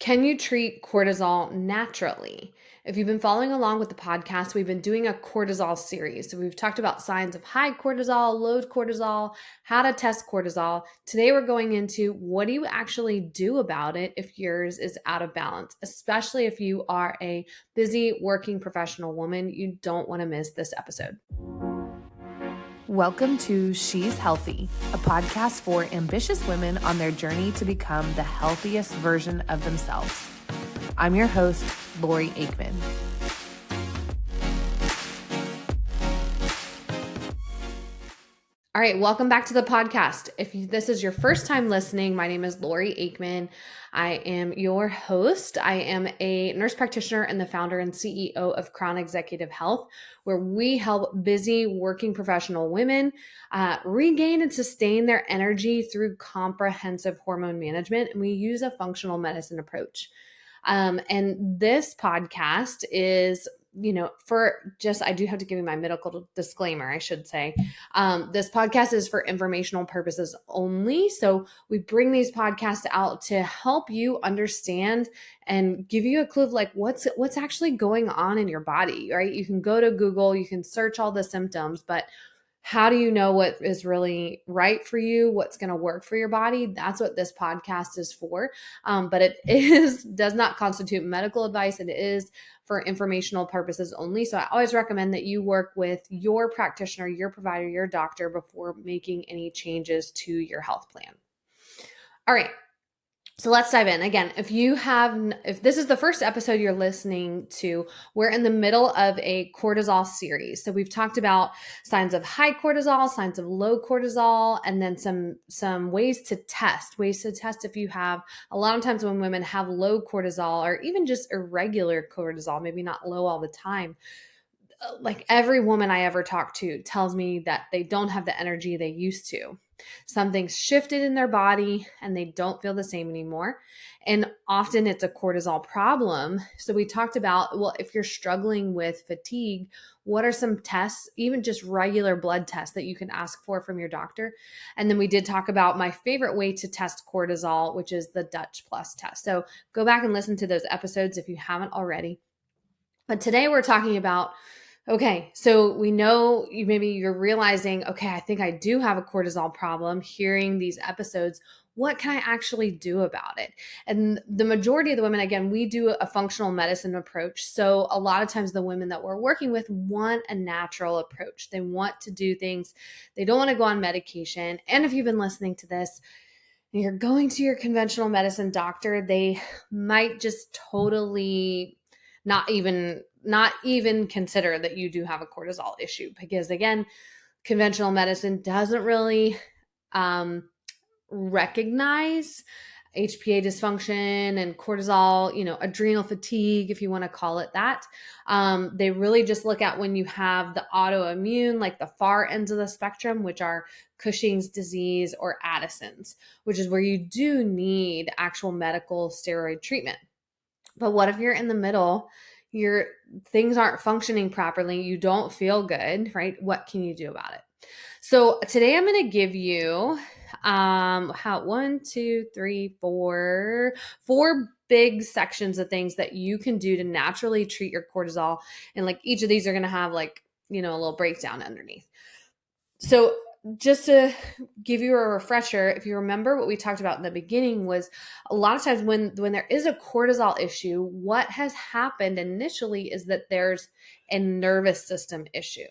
Can you treat cortisol naturally? If you've been following along with the podcast, we've been doing a cortisol series. So we've talked about signs of high cortisol, low cortisol, how to test cortisol. Today we're going into what do you actually do about it if yours is out of balance, especially if you are a busy working professional woman. You don't want to miss this episode. Welcome to She's Healthy, a podcast for ambitious women on their journey to become the healthiest version of themselves. I'm your host, Lori Aikman. All right, welcome back to the podcast. If this is your first time listening, my name is Lori Aikman. I am your host. I am a nurse practitioner and the founder and CEO of Crown Executive Health, where we help busy working professional women regain and sustain their energy through comprehensive hormone management. And we use a functional medicine approach. And this podcast is I do have to give you my medical disclaimer, I should say. This podcast is for informational purposes only. So we bring these podcasts out to help you understand and give you a clue of like what's actually going on in your body, right? You can go to Google, you can search all the symptoms, but how do you know what is really right for you? What's going to work for your body? That's what this podcast is for. But it does not constitute medical advice. It is for informational purposes only. So I always recommend that you work with your practitioner, your provider, your doctor before making any changes to your health plan. All right. So let's dive in. Again, if this is the first episode you're listening to, we're in the middle of a cortisol series. So we've talked about signs of high cortisol, signs of low cortisol, and then some ways to test if you have. A lot of times when women have low cortisol or even just irregular cortisol, maybe not low all the time, like every woman I ever talk to tells me that they don't have the energy they used to. Something's shifted in their body and they don't feel the same anymore. And often it's a cortisol problem. So we talked about, well, if you're struggling with fatigue, what are some tests, even just regular blood tests that you can ask for from your doctor? And then we did talk about my favorite way to test cortisol, which is the Dutch Plus test. So go back and listen to those episodes if you haven't already. But today we're talking about, okay, so we know you're realizing, okay, I think I do have a cortisol problem hearing these episodes. What can I actually do about it? And the majority of the women, again, we do a functional medicine approach. So a lot of times the women that we're working with want a natural approach. They want to do things. They don't want to go on medication. And if you've been listening to this, and you're going to your conventional medicine doctor, they might just totally not even consider that you do have a cortisol issue, because again, conventional medicine doesn't really recognize HPA dysfunction and cortisol, adrenal fatigue, if you want to call it that. They really just look at when you have the autoimmune, like the far ends of the spectrum, which are Cushing's disease or Addison's, which is where you do need actual medical steroid treatment. But what if you're in the middle? Your things aren't functioning properly. You don't feel good, right? What can you do about it? So today I'm going to give you four big sections of things that you can do to naturally treat your cortisol. And like each of these are going to have a little breakdown underneath. So just to give you a refresher, if you remember what we talked about in the beginning, was a lot of times when there is a cortisol issue, what has happened initially is that there's a nervous system issue.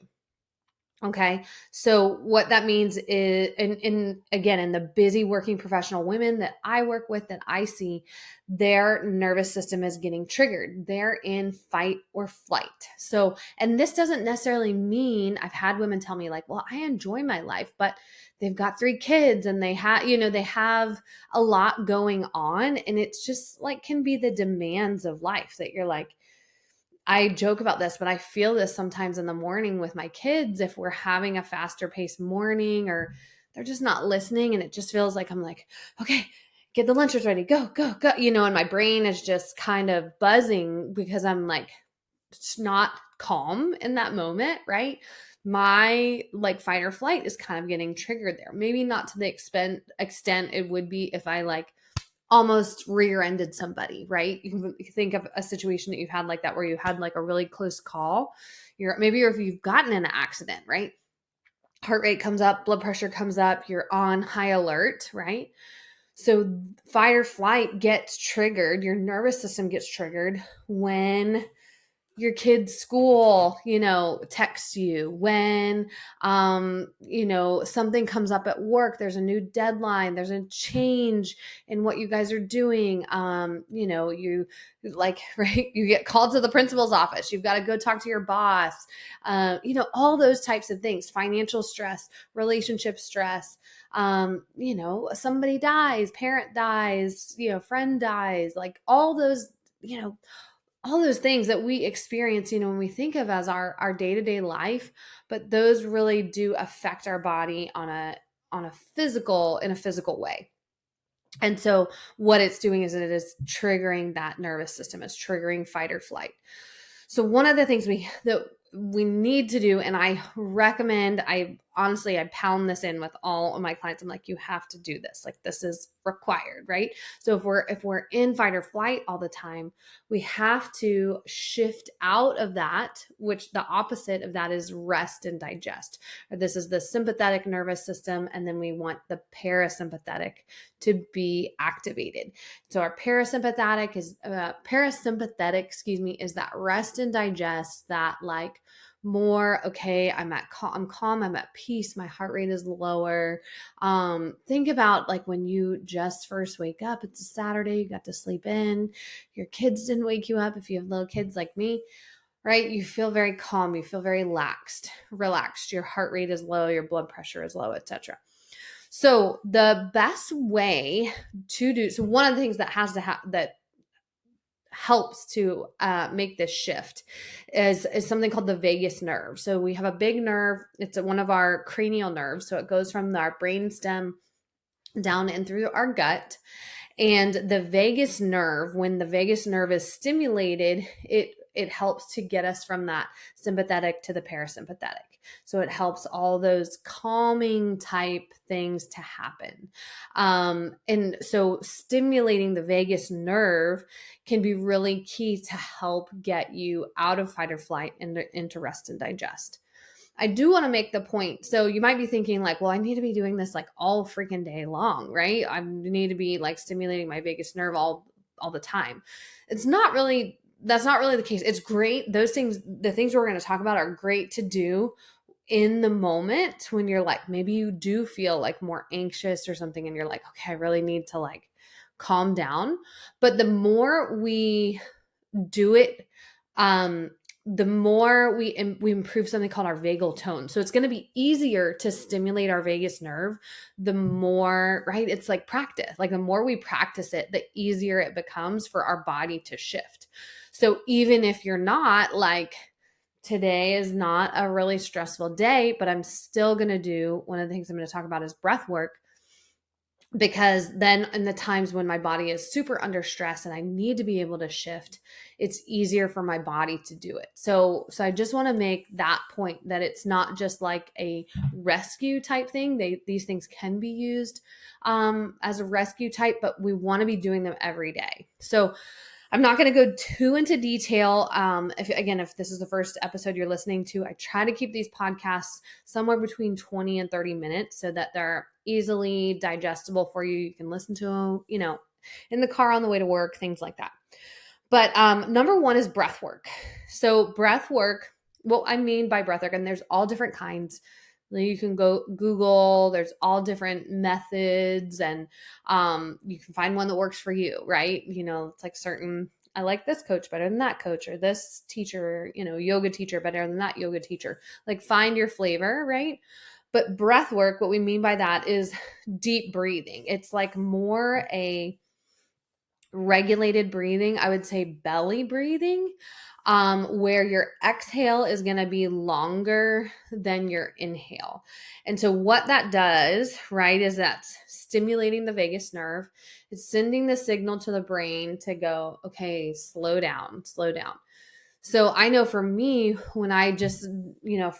Okay. So what that means is, in the busy working professional women that I work with, that I see, their nervous system is getting triggered. They're in fight or flight. So, and this doesn't necessarily mean, I've had women tell me like, well, I enjoy my life, but they've got 3 kids and they have a lot going on, and it's just like, can be the demands of life that you're like, I joke about this, but I feel this sometimes in the morning with my kids if we're having a faster paced morning or they're just not listening, and it just feels like I'm like, okay, get the lunches ready, go, go, go, and my brain is just kind of buzzing because I'm like, it's not calm in that moment, right? My like fight or flight is kind of getting triggered there. Maybe not to the extent it would be if I like almost rear-ended somebody, right? You can think of a situation that you've had like that, where you had like a really close call. If you've gotten in an accident, right? Heart rate comes up, blood pressure comes up, you're on high alert, right? So fight or flight gets triggered, your nervous system gets triggered when your kid's school, texts you, when, something comes up at work, there's a new deadline, there's a change in what you guys are doing. You like, right, you get called to the principal's office, you've got to go talk to your boss, all those types of things, financial stress, relationship stress, somebody dies, parent dies, friend dies, like all those things that we experience, when we think of as our day-to-day life, but those really do affect our body in a physical way. And so what it's doing is it is triggering that nervous system. It's triggering fight or flight. So one of the things that we need to do, and I recommend, I pound this in with all of my clients. I'm like, you have to do this. Like, this is required, right? So if we're in fight or flight all the time, we have to shift out of that, which the opposite of that is rest and digest. This is the sympathetic nervous system, and then we want the parasympathetic to be activated. So our parasympathetic, is that rest and digest, that like more, okay, I'm calm, I'm at peace, my heart rate is lower. Think about like when you just first wake up, it's a Saturday, you got to sleep in, your kids didn't wake you up. If you have little kids like me, right, you feel very calm, you feel very relaxed, your heart rate is low, your blood pressure is low, etc. So the best way to do, so one of the things that that helps to make this shift is something called the vagus nerve. So we have a big nerve. It's one of our cranial nerves. So it goes from our brain stem down and through our gut. And the vagus nerve, when the vagus nerve is stimulated, it helps to get us from that sympathetic to the parasympathetic. So it helps all those calming type things to happen. And so stimulating the vagus nerve can be really key to help get you out of fight or flight and into rest and digest. I do want to make the point. So you might be thinking like, well, I need to be doing this like all freaking day long, right? I need to be like stimulating my vagus nerve all the time. That's not really the case. It's great. Those things, the things we're going to talk about, are great to do in the moment when you're like, maybe you do feel like more anxious or something, and you're like, okay, I really need to like calm down. But the more we do it, the more we improve something called our vagal tone. So it's going to be easier to stimulate our vagus nerve the more, right? It's like practice. Like the more we practice it, the easier it becomes for our body to shift. So even if you're not like, today is not a really stressful day, but I'm still going to do, one of the things I'm going to talk about is breath work. Because then in the times when my body is super under stress and I need to be able to shift, it's easier for my body to do it. So I just want to make that point, that it's not just like a rescue type thing. These things can be used as a rescue type, but we want to be doing them every day. So I'm not going to go too into detail. If this is the first episode you're listening to, I try to keep these podcasts somewhere between 20 and 30 minutes so that they're easily digestible for you. You can listen to them, in the car on the way to work, things like that. But number one is breath work. So breath work, what I mean by breath work, and there's all different kinds. You can go Google, there's all different methods, and you can find one that works for you, right? It's like I like this coach better than that coach, or this teacher, yoga teacher better than that yoga teacher. Like find your flavor, right? But breath work, what we mean by that is deep breathing. It's like more a regulated breathing. I would say belly breathing, where your exhale is going to be longer than your inhale. And so what that does, right, is that's stimulating the vagus nerve. It's sending the signal to the brain to go, okay, slow down, slow down. So I know for me, when I just,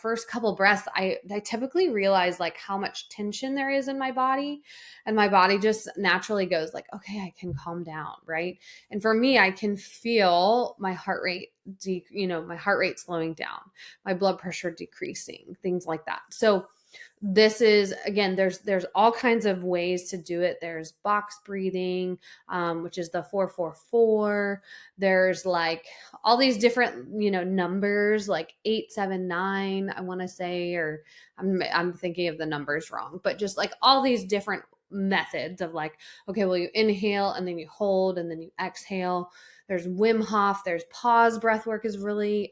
first couple breaths, I typically realize like how much tension there is in my body. And my body just naturally goes like, okay, I can calm down. Right. And for me, I can feel my heart rate, my heart rate slowing down, my blood pressure decreasing, things like that. So this is, again, there's all kinds of ways to do it. There's box breathing, which is the 444. There's like all these different, numbers, like 879, I want to say, or I'm thinking of the numbers wrong, but just like all these different methods of like, okay, well, you inhale and then you hold and then you exhale. There's Wim Hof. There's pause breath work is really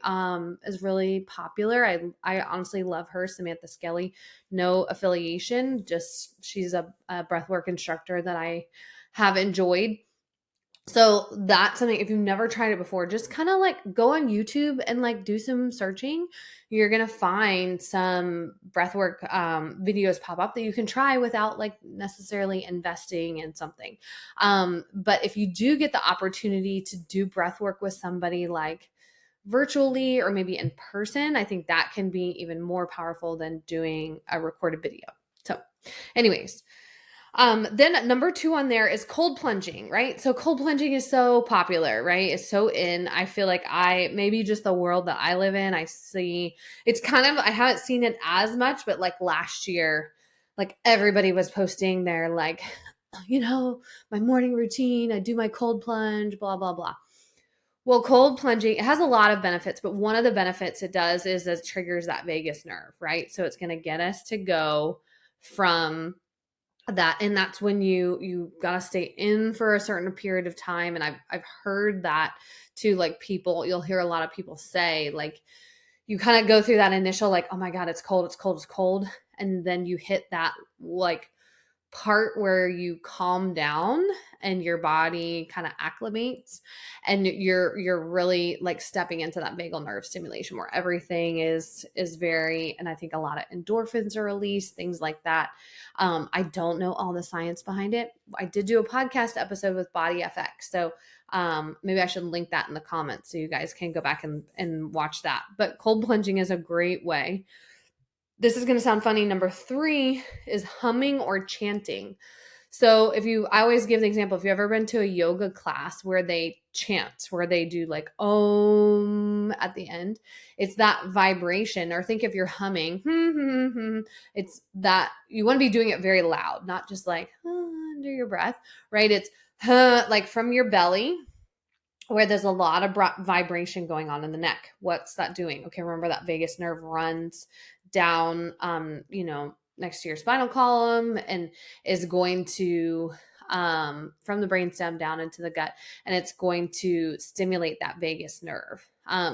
popular. I honestly love her, Samantha Skelly. No affiliation, just she's a breath work instructor that I have enjoyed. So that's something, if you've never tried it before, just kind of like go on YouTube and like do some searching. You're going to find some breathwork videos pop up that you can try without like necessarily investing in something. But if you do get the opportunity to do breathwork with somebody like virtually or maybe in person, I think that can be even more powerful than doing a recorded video. So anyways, then number 2 on there is cold plunging, right? So cold plunging is so popular, right? It's so in. I feel like maybe just the world that I live in, I see it's kind of, I haven't seen it as much, but like last year, like everybody was posting their like, my morning routine, I do my cold plunge, blah, blah, blah. Well, cold plunging, it has a lot of benefits, but one of the benefits it does is it triggers that vagus nerve, right? So it's going to get us to go from that, and that's when you got to stay in for a certain period of time. And I've heard that too, like people, you'll hear a lot of people say like you kind of go through that initial like, oh my god, it's cold, it's cold, it's cold, and then you hit that like part where you calm down and your body kind of acclimates, and you're really like stepping into that vagal nerve stimulation where everything is very, and I think a lot of endorphins are released, things like that. I don't know all the science behind it. I did do a podcast episode with Body FX, so maybe I should link that in the comments so you guys can go back and watch that. But cold plunging is a great way. This is going to sound funny. Number 3 is humming or chanting. So I always give the example, if you've ever been to a yoga class where they chant, where they do like om at the end, it's that vibration. Or think if you're humming, it's that you want to be doing it very loud, not just like under your breath, right? It's like from your belly, where there's a lot of vibration going on in the neck. What's that doing? Okay, remember that vagus nerve runs down, next to your spinal column and is going to, from the brainstem down into the gut, and it's going to stimulate that vagus nerve.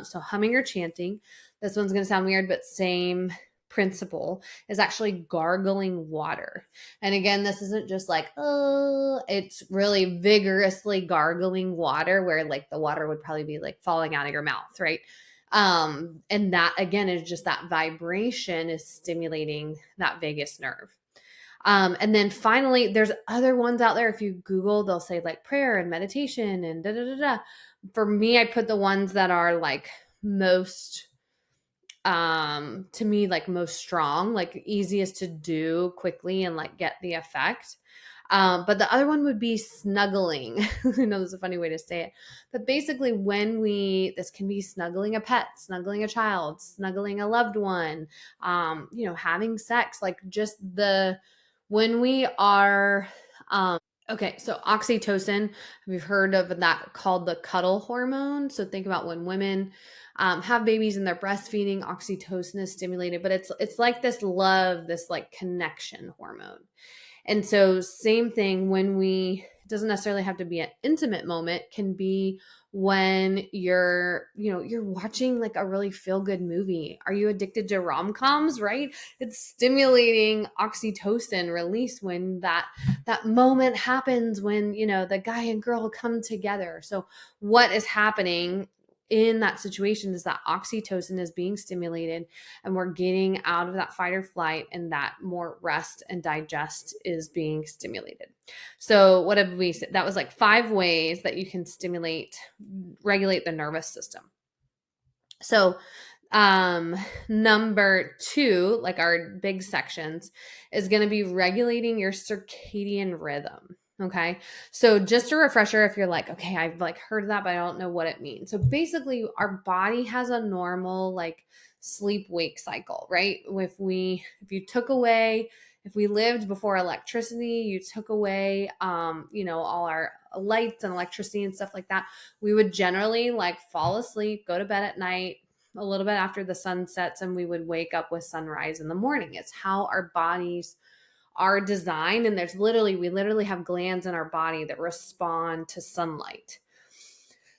So humming or chanting, this one's going to sound weird, but same principle, is actually gargling water. And again, this isn't just like, oh, it's really vigorously gargling water where like the water would probably be like falling out of your mouth, right? And that again is just that vibration is stimulating that vagus nerve. And then finally, there's other ones out there. If you Google, they'll say like prayer and meditation and da da da da. For me, I put the ones that are like most, to me, like most strong, like easiest to do quickly and like get the effect. But the other one would be snuggling. I know there's a funny way to say it, but basically this can be snuggling a pet, snuggling a child, snuggling a loved one, having sex, like just when we are, okay, so oxytocin, have you heard of that, called the cuddle hormone? So think about when women have babies and they're breastfeeding, oxytocin is stimulated, but it's like this love, this like connection hormone. And so same thing it doesn't necessarily have to be an intimate moment, can be when you're watching like a really feel good movie. Are you addicted to rom-coms, right? It's stimulating oxytocin release when that moment happens, when, the guy and girl come together. So what is happening in that situation is that oxytocin is being stimulated and we're getting out of that fight or flight, and that more rest and digest is being stimulated. So what have we said? That was like 5 ways that you can regulate the nervous system. So, number two, like our big sections, is going to be regulating your circadian rhythm. Okay. So just a refresher, if you're like, okay, I've like heard of that, but I don't know what it means. So basically our body has a normal like sleep wake cycle, right? If you took away, if we lived before electricity, you took away, all our lights and electricity and stuff like that, we would generally like fall asleep, go to bed at night, a little bit after the sun sets, and we would wake up with sunrise in the morning. It's how our bodies are designed. And we literally have glands in our body that respond to sunlight.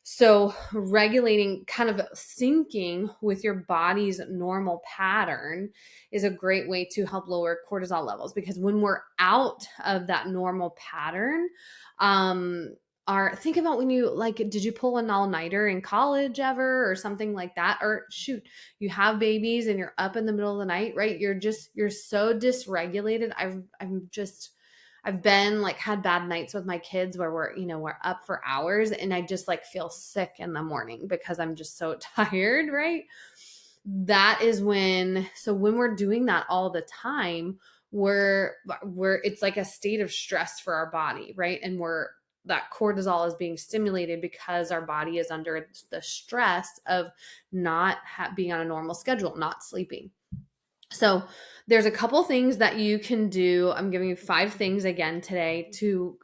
So regulating, kind of syncing with your body's normal pattern is a great way to help lower cortisol levels, because when we're out of that normal pattern, think about when you like, did you pull an all-nighter in college ever or something like that? Or shoot, you have babies and you're up in the middle of the night, right? You're so dysregulated. I've been like had bad nights with my kids where we're up for hours and I just like feel sick in the morning because I'm just so tired, right? That is when we're doing that all the time, we're it's like a state of stress for our body, right? And that cortisol is being stimulated because our body is under the stress of not being on a normal schedule, not sleeping. So there's a couple things that you can do. I'm giving you 5 things again today to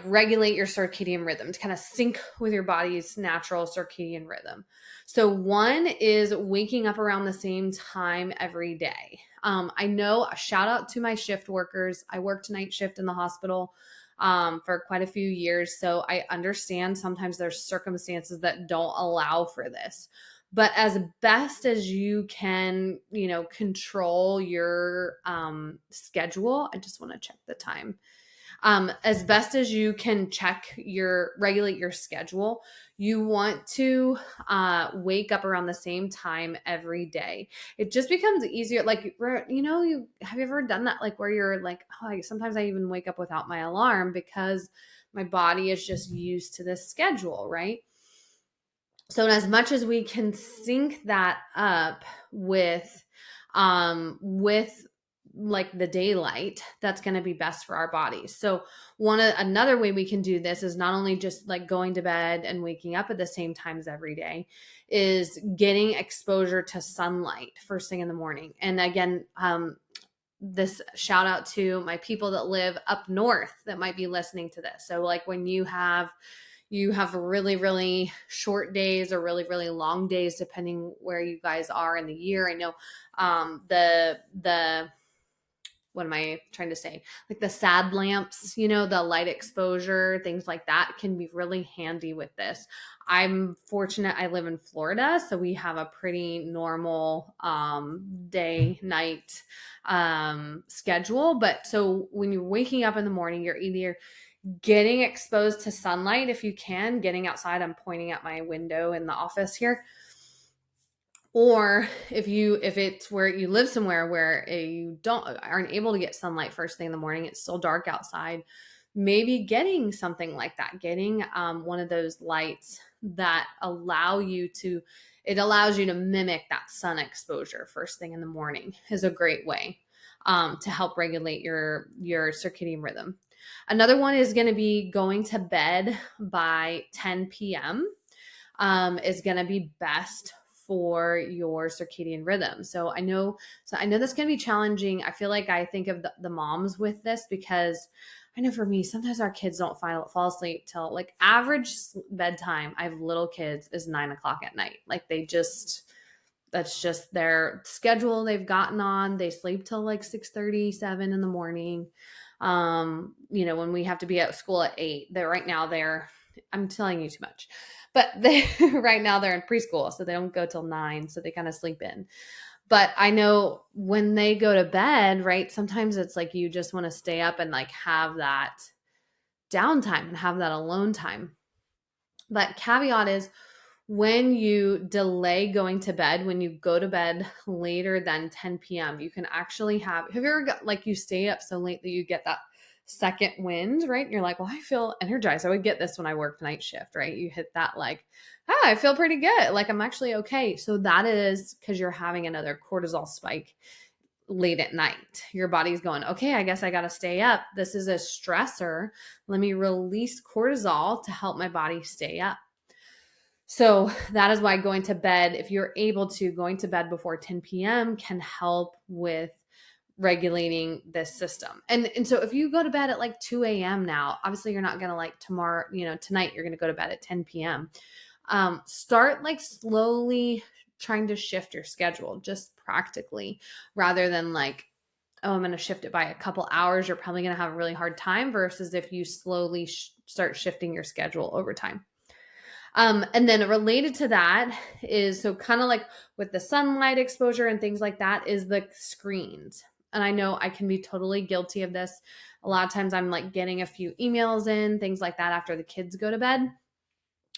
regulate your circadian rhythm, to kind of sync with your body's natural circadian rhythm. So one is waking up around the same time every day. I know, a shout out to my shift workers. I worked night shift in the hospital for quite a few years. So I understand sometimes there's circumstances that don't allow for this. But as best as you can, control your schedule. I just want to check the time. As best as you can regulate your schedule, you want to wake up around the same time every day. It just becomes easier. Like, have you ever done that? Like where you're like, oh, sometimes I even wake up without my alarm because my body is just used to this schedule, right? So as much as we can sync that up with like the daylight, that's going to be best for our bodies. So another way we can do this is not only just like going to bed and waking up at the same times every day, is getting exposure to sunlight first thing in the morning. And again, this shout out to my people that live up north that might be listening to this. So like when you have really, really short days or really, really long days, depending where you guys are in the year. I know what am I trying to say? Like the sad lamps, the light exposure, things like that can be really handy with this. I'm fortunate I live in Florida, so we have a pretty normal day night schedule. But so when you're waking up in the morning, you're either getting exposed to sunlight if you can, getting outside. I'm pointing at my window in the office here. Or if it's where you live somewhere where you aren't able to get sunlight first thing in the morning, it's still dark outside, maybe getting something like that, getting one of those lights that allows you to mimic that sun exposure first thing in the morning is a great way to help regulate your circadian rhythm. Another one is going to be going to bed by 10 p.m. Is going to be best for your circadian rhythm. So I know that's going to be challenging. I feel like I think of the moms with this, because I know for me, sometimes our kids don't fall asleep till like average bedtime. I have little kids is 9:00 at night. Like that's just their schedule they've gotten on. They sleep till like 6:30, 7 in the morning. When we have to be at school at 8, I'm telling you too much, but right now they're in preschool, so they don't go till 9, so they kind of sleep in. But I know when they go to bed, right, sometimes it's like you just want to stay up and like have that downtime and have that alone time. But caveat is, when you delay going to bed, when you go to bed later than 10 p.m., you can actually have you ever got like you stay up so late that you get second wind, right? You're like, well, I feel energized. I would get this when I worked night shift, right? You hit that like, I feel pretty good. Like I'm actually okay. So that is because you're having another cortisol spike late at night. Your body's going, okay, I guess I got to stay up. This is a stressor. Let me release cortisol to help my body stay up. So that is why going to bed, if you're able to, going to bed before 10 p.m. can help with regulating this system. And so if you go to bed at like 2 a.m. now, obviously you're not going to like tomorrow, tonight you're going to go to bed at 10 p.m. Start like slowly trying to shift your schedule just practically rather than like, oh, I'm going to shift it by a couple hours. You're probably going to have a really hard time versus if you slowly start shifting your schedule over time. And then related to that is, so kind of like with the sunlight exposure and things like that, is the screens. And I know I can be totally guilty of this. A lot of times I'm like getting a few emails in, things like that after the kids go to bed.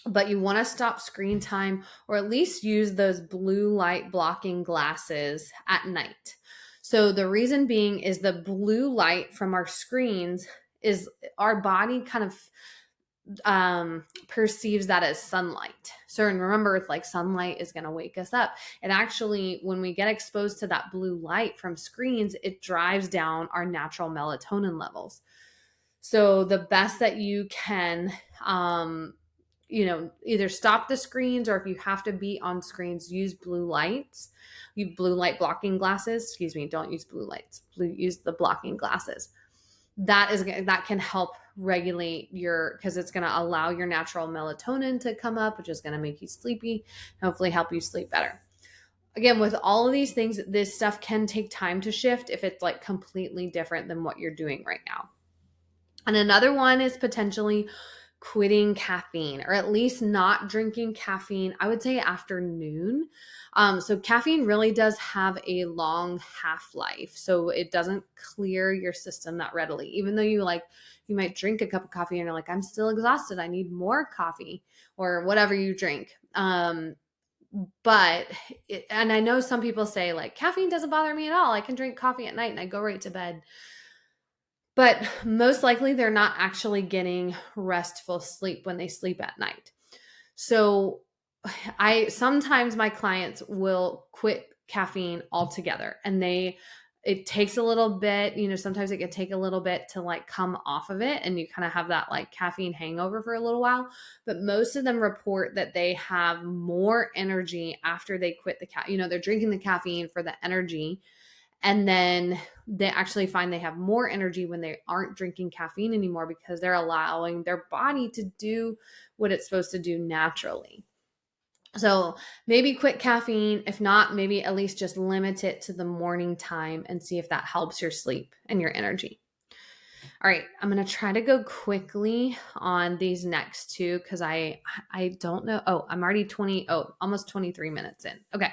But you want to stop screen time or at least use those blue light blocking glasses at night. So the reason being is the blue light from our screens is our body kind of perceives that as sunlight. So, and remember, it's like sunlight is going to wake us up. And actually, when we get exposed to that blue light from screens, it drives down our natural melatonin levels. So the best that you can, either stop the screens, or if you have to be on screens, use blue lights, blue light blocking glasses. Excuse me, don't use blue lights. Use the blocking glasses. That can help regulate because it's going to allow your natural melatonin to come up, which is going to make you sleepy, hopefully help you sleep better. Again, with all of these things, this stuff can take time to shift if it's like completely different than what you're doing right now. And another one is potentially quitting caffeine, or at least not drinking caffeine, I would say after noon. So caffeine really does have a long half-life. So it doesn't clear your system that readily, even though you might drink a cup of coffee and you're like, I'm still exhausted. I need more coffee or whatever you drink. And I know some people say like, caffeine doesn't bother me at all. I can drink coffee at night and I go right to bed. But most likely they're not actually getting restful sleep when they sleep at night. So sometimes my clients will quit caffeine altogether, and it takes a little bit, sometimes it can take a little bit to like come off of it, and you kind of have that like caffeine hangover for a little while. But most of them report that they have more energy after they quit they're drinking the caffeine for the energy. And then they actually find they have more energy when they aren't drinking caffeine anymore, because they're allowing their body to do what it's supposed to do naturally. So maybe quit caffeine. If not, maybe at least just limit it to the morning time and see if that helps your sleep and your energy. All right, I'm going to try to go quickly on these next two because I don't know. Oh, I'm already almost 23 minutes in. Okay.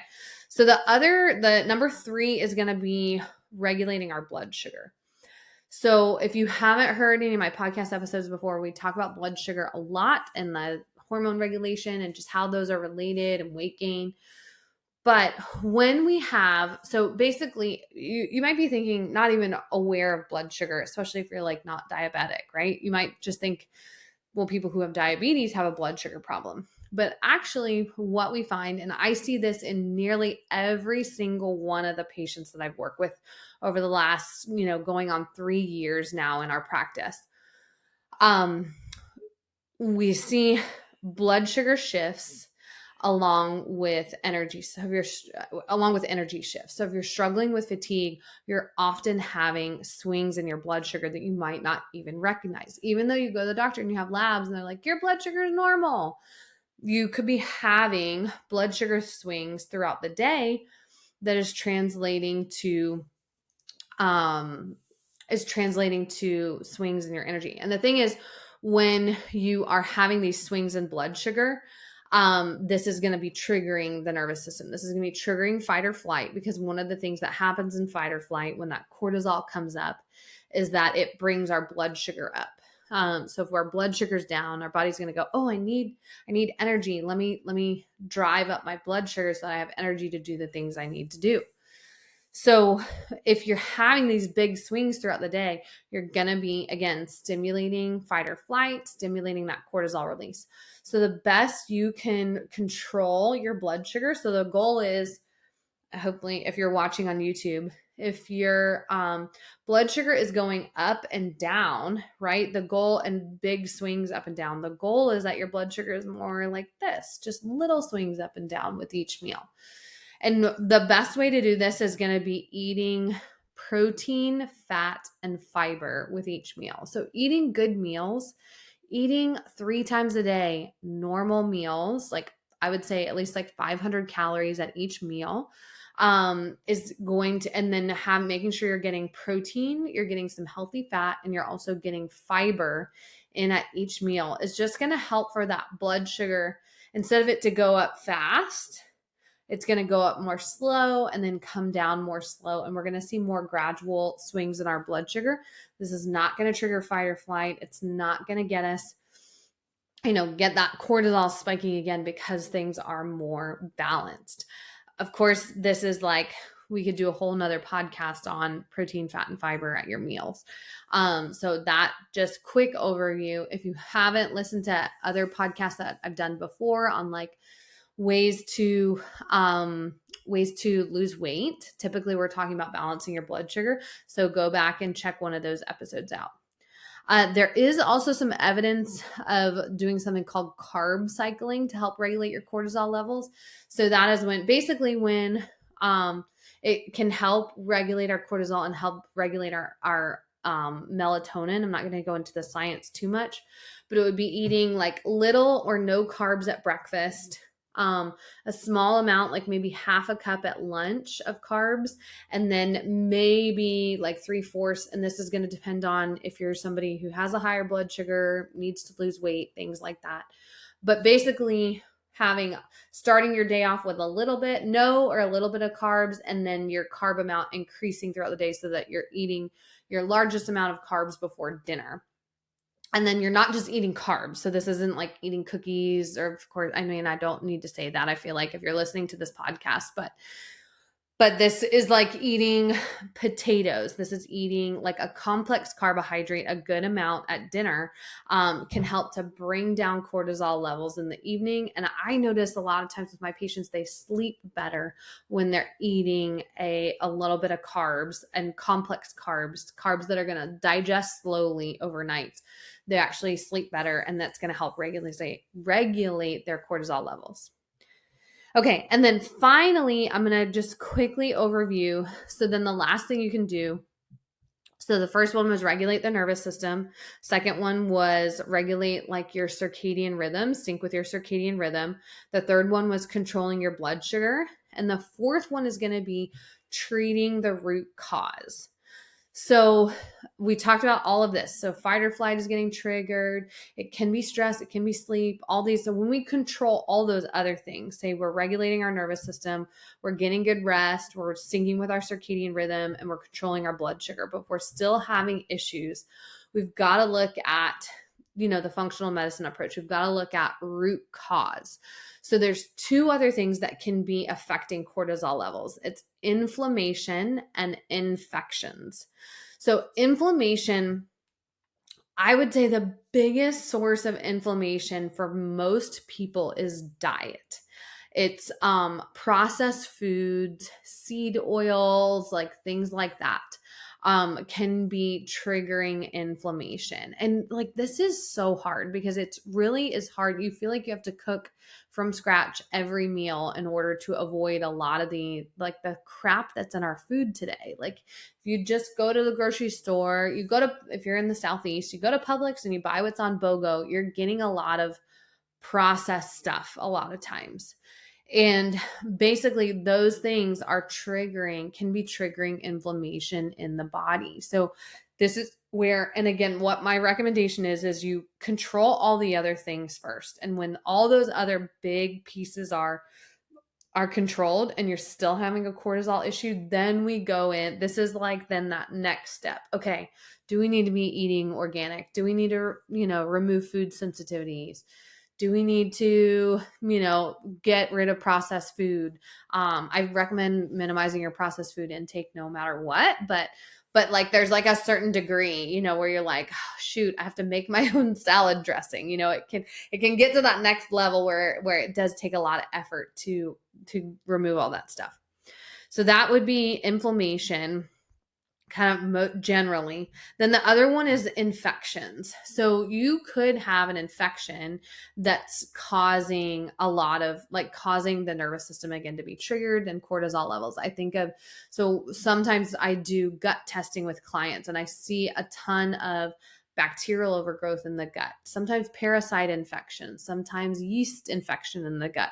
So the number 3 is going to be regulating our blood sugar. So if you haven't heard any of my podcast episodes before, we talk about blood sugar a lot and the hormone regulation and just how those are related and weight gain. But when so basically you might be thinking, not even aware of blood sugar, especially if you're like not diabetic, right? You might just think, well, people who have diabetes have a blood sugar problem. But actually what we find, and I see this in nearly every single one of the patients that I've worked with over the last, going on 3 years now in our practice, we see blood sugar shifts along with energy. So along with energy shifts. So if you're struggling with fatigue, you're often having swings in your blood sugar that you might not even recognize. Even though you go to the doctor and you have labs and they're like, your blood sugar is normal, you could be having blood sugar swings throughout the day that is translating to swings in your energy. And the thing is, when you are having these swings in blood sugar, this is going to be triggering the nervous system. This is going to be triggering fight or flight, because one of the things that happens in fight or flight when that cortisol comes up is that it brings our blood sugar up. So if our blood sugar's down, our body's going to go, oh, I need energy. Let me drive up my blood sugar so that I have energy to do the things I need to do. So if you're having these big swings throughout the day, you're going to be, again, stimulating fight or flight, stimulating that cortisol release. So the best you can control your blood sugar. So the goal is, hopefully, if you're watching on YouTube, if your blood sugar is going up and down, right? The goal, and big swings up and down, the goal is that your blood sugar is more like this, just little swings up and down with each meal. And the best way to do this is going to be eating protein, fat, and fiber with each meal. So eating good meals, eating 3 times a day, normal meals, like I would say at least like 500 calories at each meal, is going to, and then making sure you're getting protein, you're getting some healthy fat, and you're also getting fiber in at each meal is just going to help for that blood sugar. Instead of it to go up fast, it's going to go up more slow and then come down more slow. And we're going to see more gradual swings in our blood sugar. This is not going to trigger fight or flight. It's not going to get us, get that cortisol spiking again, because things are more balanced. Of course, this is like, we could do a whole nother podcast on protein, fat, and fiber at your meals. So that just quick overview. If you haven't listened to other podcasts that I've done before on like ways to lose weight, typically we're talking about balancing your blood sugar. So go back and check one of those episodes out. There is also some evidence of doing something called carb cycling to help regulate your cortisol levels. So that is when it can help regulate our cortisol and help regulate our melatonin. I'm not going to go into the science too much, but it would be eating like little or no carbs at breakfast, a small amount, like maybe half a cup at lunch of carbs, and then maybe like 3/4. And this is going to depend on if you're somebody who has a higher blood sugar, needs to lose weight, things like that. But basically starting your day off with a little bit of carbs, and then your carb amount increasing throughout the day so that you're eating your largest amount of carbs before dinner. And then you're not just eating carbs. So this isn't like eating cookies, or of course, I mean, I don't need to say that. I feel like if you're listening to this podcast, but this is like eating potatoes. This is eating like a complex carbohydrate, a good amount at dinner, can help to bring down cortisol levels in the evening. And I notice a lot of times with my patients, they sleep better when they're eating a little bit of carbs and complex carbs that are going to digest slowly overnight. They actually sleep better, and that's going to help regulate their cortisol levels. Okay, and then finally, I'm going to just quickly overview. So then the last thing you can do, so the first one was regulate the nervous system. Second one was regulate like your circadian rhythm, sync with your circadian rhythm. The third one was controlling your blood sugar. And the fourth one is going to be treating the root cause. So we talked about all of this. So fight or flight is getting triggered. It can be stress. It can be sleep, all these. So when we control all those other things, say we're regulating our nervous system, we're getting good rest, we're syncing with our circadian rhythm, and we're controlling our blood sugar, but we're still having issues, we've got to look at, the functional medicine approach. We've got to look at root cause. So there's 2 other things that can be affecting cortisol levels. It's inflammation and infections. So inflammation, I would say the biggest source of inflammation for most people is diet. It's processed foods, seed oils, like things like that. Can be triggering inflammation. And like, this is so hard because it really is hard. You feel like you have to cook from scratch every meal in order to avoid a lot of the crap that's in our food today. Like if you just go to the grocery store, if you're in the Southeast, you go to Publix and you buy what's on BOGO, you're getting a lot of processed stuff a lot of times. And basically those things can be triggering inflammation in the body. So this is where, and again, what my recommendation is you control all the other things first. And when all those other big pieces are controlled and you're still having a cortisol issue, then we go in. This is like then that next step. Okay, do we need to be eating organic? Do we need to, remove food sensitivities? Do we need to, get rid of processed food? I recommend minimizing your processed food intake no matter what, but like there's like a certain degree, where you're like, oh, shoot, I have to make my own salad dressing. It can get to that next level where it does take a lot of effort to remove all that stuff. So that would be inflammation, kind of generally. Then the other one is infections. So you could have an infection that's causing causing the nervous system again to be triggered, and cortisol levels. So sometimes I do gut testing with clients and I see a ton of bacterial overgrowth in the gut, sometimes parasite infections, sometimes yeast infection in the gut.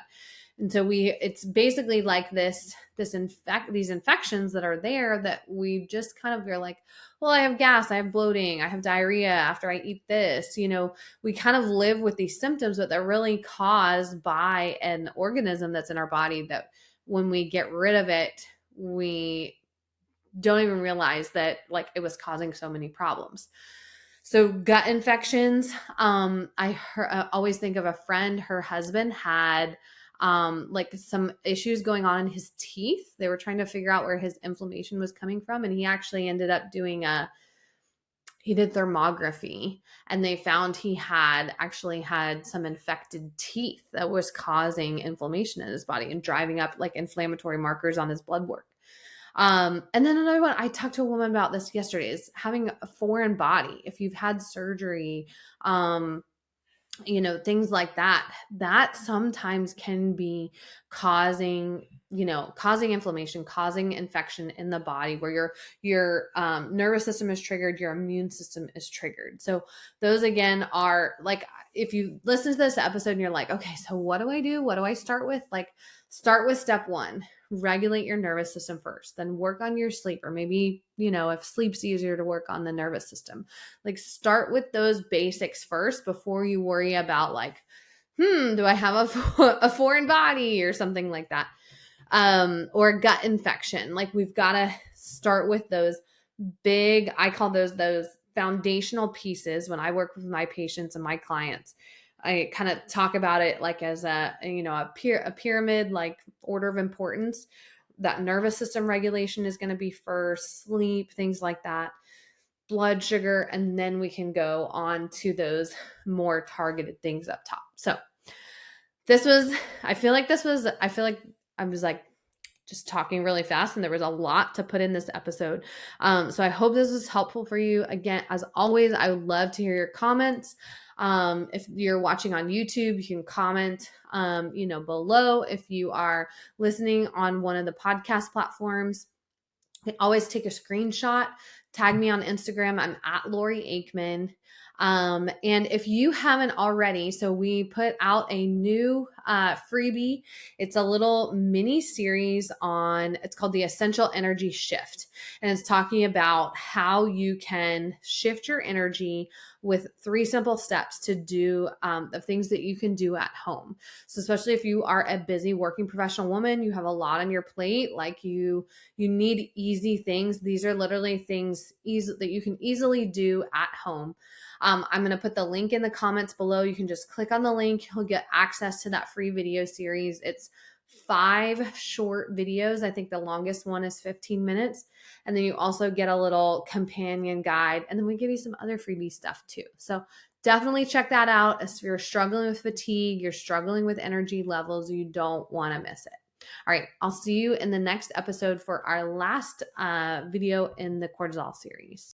And so it's basically like these infections that are there that we just kind of, you're like, well, I have gas, I have bloating, I have diarrhea after I eat this. We kind of live with these symptoms, but they're really caused by an organism that's in our body that when we get rid of it, we don't even realize that like it was causing so many problems. So gut infections, I always think of a friend, her husband had like some issues going on in his teeth. They were trying to figure out where his inflammation was coming from. And he actually ended up he did thermography, and they found he actually had some infected teeth that was causing inflammation in his body and driving up like inflammatory markers on his blood work. And then another one, I talked to a woman about this yesterday, is having a foreign body. If you've had surgery, things like that sometimes can be causing inflammation, causing infection in the body where your nervous system is triggered, your immune system is triggered. So those again are like, if you listen to this episode and you're like, okay, so what do I do? What do I start with? Like, start with step one. Regulate your nervous system first, then work on your sleep, or maybe, if sleep's easier to work on the nervous system, like start with those basics first before you worry about like, do I have a foreign body or something like that? Or gut infection. Like we've got to start with those big, I call those foundational pieces. When I work with my patients and my clients, I kind of talk about it like as a pyramid, like order of importance. That nervous system regulation is going to be first, sleep, things like that, blood sugar, and then we can go on to those more targeted things up top. So I feel like I was like just talking really fast, and there was a lot to put in this episode. So I hope this was helpful for you. Again, as always, I would love to hear your comments. If you're watching on YouTube, you can comment, below. If you are listening on one of the podcast platforms, you can always take a screenshot, tag me on Instagram. I'm at Lori Aikman. And if you haven't already, so we put out a new freebie. It's a little mini series it's called the Essential Energy Shift. And it's talking about how you can shift your energy with 3 simple steps to do the things that you can do at home. So especially if you are a busy working professional woman, you have a lot on your plate, like you need easy things. These are literally things that you can easily do at home. I'm going to put the link in the comments below. You can just click on the link. You'll get access to that free video series. It's 5 short videos. I think the longest one is 15 minutes. And then you also get a little companion guide. And then we give you some other freebie stuff too. So definitely check that out. If you're struggling with fatigue, you're struggling with energy levels, you don't want to miss it. All right. I'll see you in the next episode for our last video in the cortisol series.